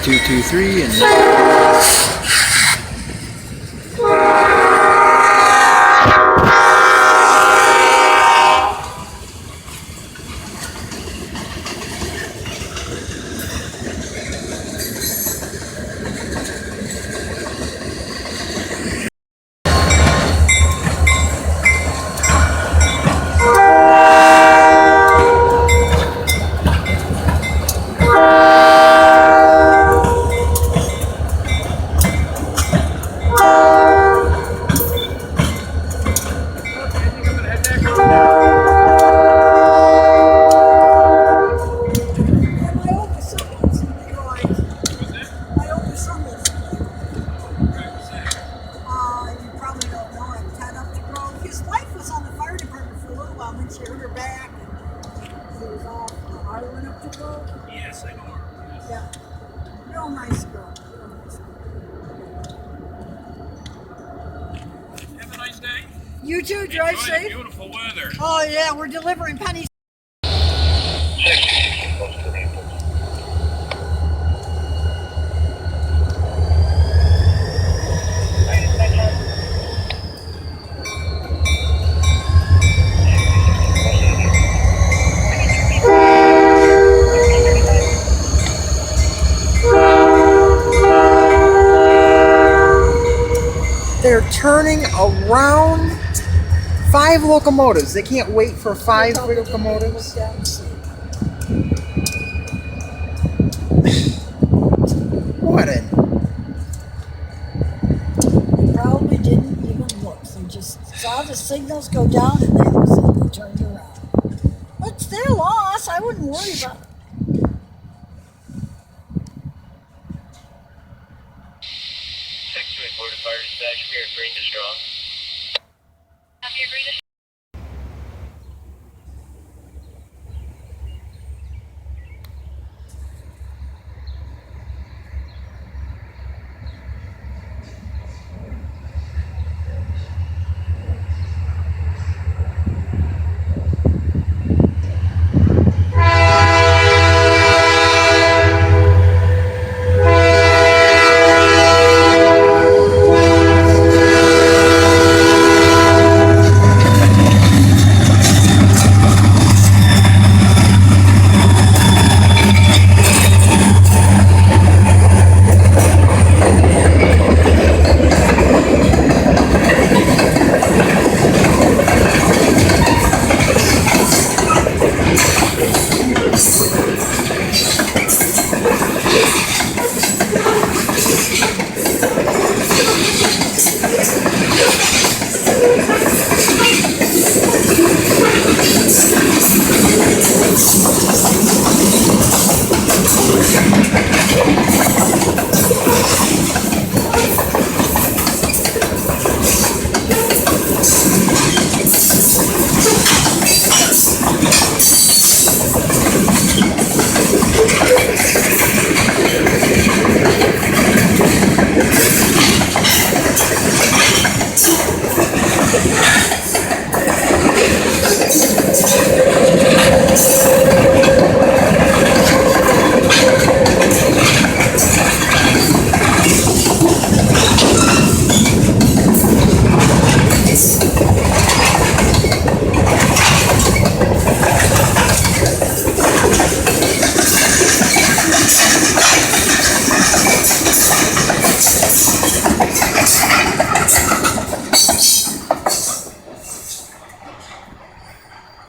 223 and Yes, I know her. Yes. Yeah. Real nice girl. Have a nice day. You too, drive Enjoy safe. the beautiful weather. Oh yeah, we're delivering pennies. They're turning around 5 locomotives. They can't wait for 5 locomotives. What in? They probably didn't even look. They just saw the signals go down and that was it. They turned around. But it's their loss. I wouldn't worry about it. 6 to report a fire dispatch. We are green to strong. Copy, agree to